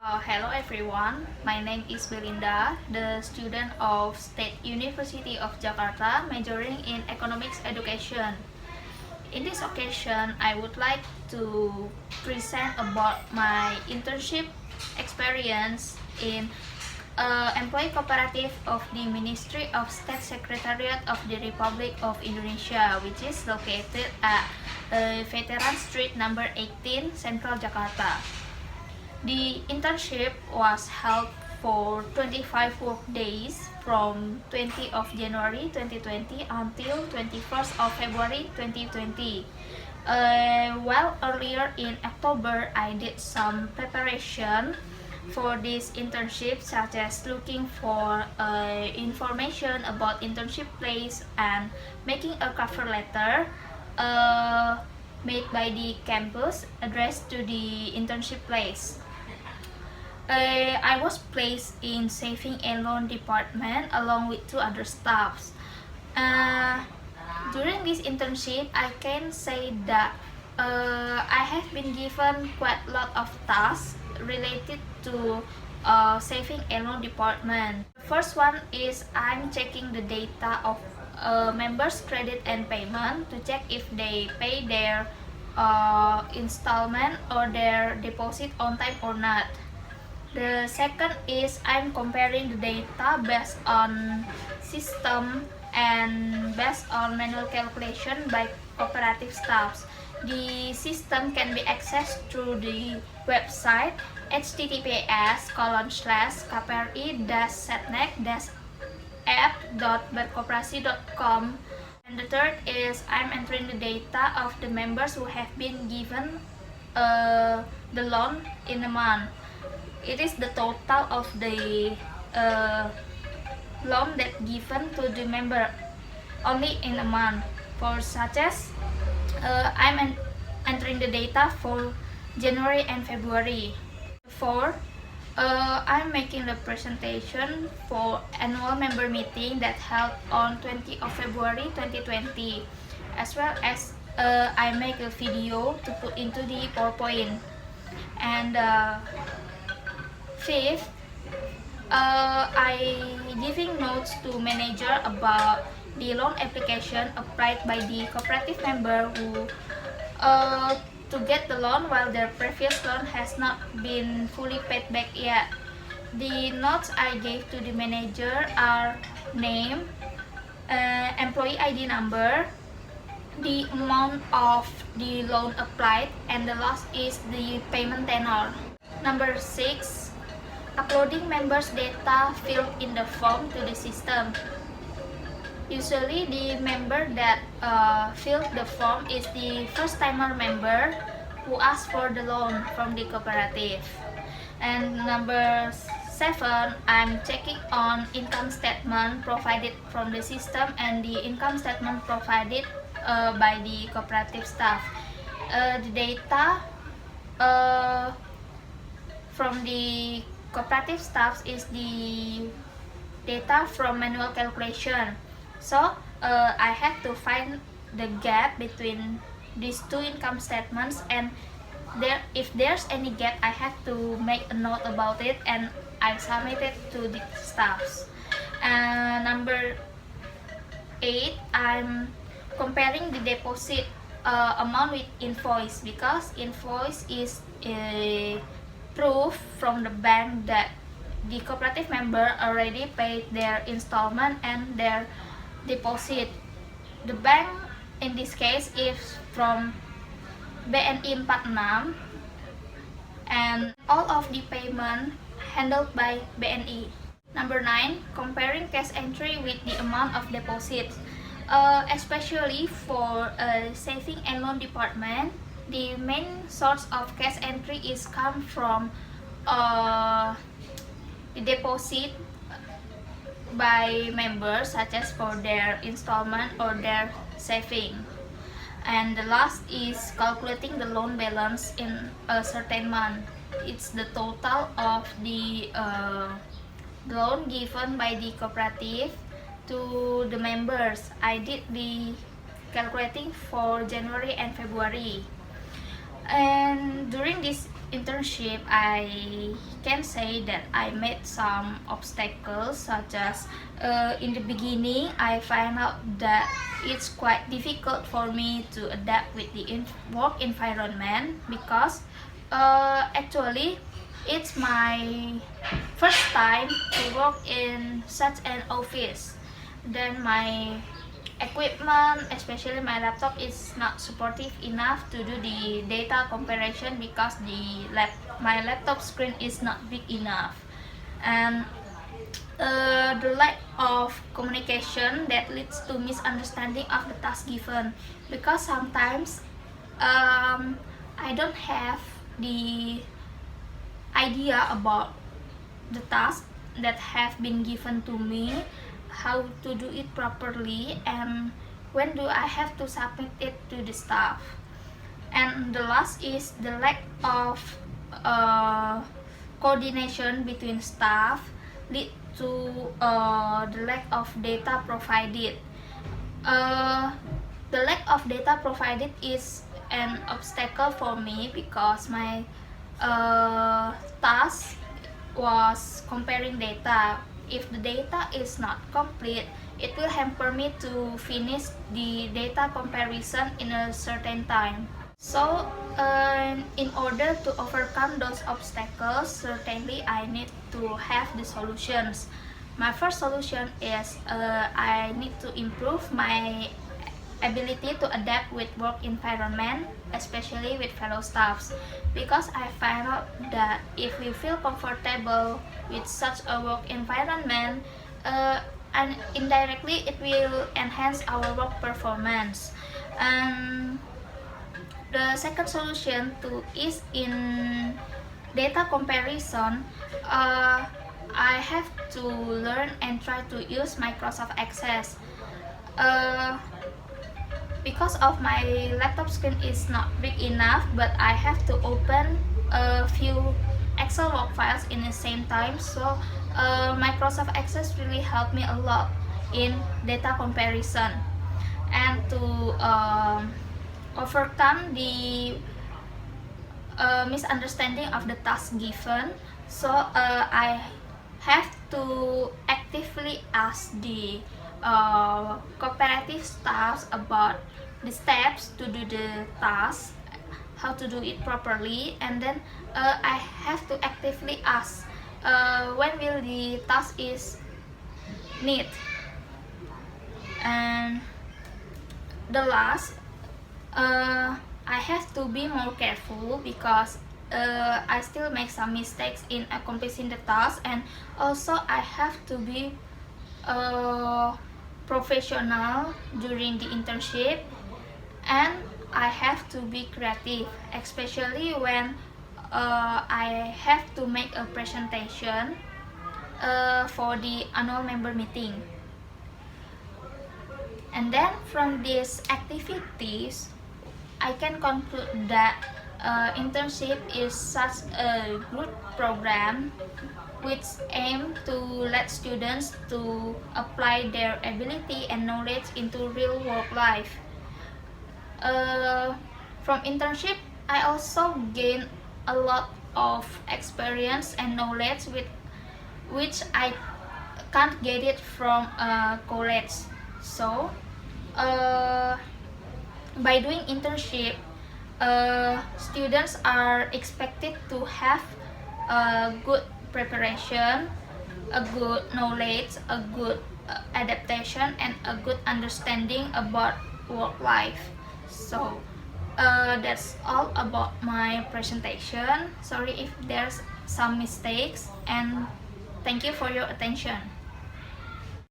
Hello everyone, my name is Belinda, the student of State University of Jakarta, majoring in Economics Education. In this occasion, I would like to present about my internship experience in employee cooperative of the Ministry of State Secretariat of the Republic of Indonesia, which is located at Veteran Street number 18, Central Jakarta. The internship was held for 25 work days from 20th of January 2020 until 21st of February 2020. While earlier in October, I did some preparation for this internship, such as looking for information about internship place and making a cover letter made by the campus addressed to the internship place. I was placed in saving and loan department along with two other staffs. During this internship, I can say that I have been given quite a lot of tasks related to saving and loan department. First one is I'm checking the data of members' credit and payment to check if they pay their installment or their deposit on time or not. The second is I'm comparing the data based on system and based on manual calculation by cooperative staffs. The system can be accessed through the website https://kpri-setnek-app.berkoperasi.com. And the third is I'm entering the data of the members who have been given the loan in a month. It is the total of the loan that given to the member only in a month. For such as I'm entering the data for January and February. Four, I'm making the presentation for annual member meeting that held on 20th of February 2020, as well as I make a video to put into the PowerPoint. And fifth, I giving notes to manager about the loan application applied by the cooperative member who to get the loan while their previous loan has not been fully paid back yet. The notes I gave to the manager are name, employee ID number, the amount of the loan applied, and the last is the payment tenor. Number 6, uploading members' data filled in the form to the system. Usually the member that filled the form is the first-timer member who asked for the loan from the cooperative. And number 7, I'm checking on income statement provided from the system and the income statement provided by the cooperative staff. The data from the cooperative staff is the data from manual calculation. So I have to find the gap between these two income statements, and if there's any gap, I have to make a note about it and I submit it to the staffs. Number 8, I'm comparing the deposit amount with invoice, because invoice is a proof from the bank that the cooperative member already paid their installment and their deposit. The bank in this case is from BNI 46, and all of the payment handled by BNI. Number 9, comparing cash entry with the amount of deposits. Especially for saving and loan department, the main source of cash entry is come from the deposit by members, such as for their installment or their saving. And the last is calculating the loan balance in a certain month. It's the total of the loan given by the cooperative to the members. I did the calculating for January and February. And during this internship, I can say that I met some obstacles, such as in the beginning I find out that it's quite difficult for me to adapt with the work environment, because actually it's my first time to work in such an office. Then my equipment, especially my laptop, is not supportive enough to do the data comparison, because my laptop screen is not big enough. And the lack of communication that leads to misunderstanding of the task given, because sometimes I don't have the idea about the task that have been given to me, how to do it properly, and when do I have to submit it to the staff. And the last is the lack of coordination between staff, lead to the lack of data provided. The lack of data provided is an obstacle for me, because my task was comparing data. If the data is not complete, it will hamper me to finish the data comparison in a certain time. So in order to overcome those obstacles, certainly I need to have the solutions. My first solution is I need to improve my ability to adapt with work environment, especially with fellow staffs, because I find out that if we feel comfortable with such a work environment, and indirectly it will enhance our work performance. And the second solution is in data comparison. I have to learn and try to use Microsoft Access. Because of my laptop screen is not big enough, but I have to open a few Excel work files in the same time. So Microsoft Access really helped me a lot in data comparison. And to overcome the misunderstanding of the task given, so I have to actively ask the cooperative staffs about the steps to do the task, how to do it properly, and then I have to actively ask when will the task is need. And the last, I have to be more careful, because I still make some mistakes in accomplishing the task, and also I have to be professional during the internship, and I have to be creative, especially when I have to make a presentation for the annual member meeting. And then from these activities, I can conclude that internship is such a good program which aim to let students to apply their ability and knowledge into real work life. From internship, I also gain a lot of experience and knowledge which I can't get it from college. So by doing internship, students are expected to have a good preparation, a good knowledge, a good adaptation, and a good understanding about work life. So that's all about my presentation. Sorry if there's some mistakes, and thank you for your attention.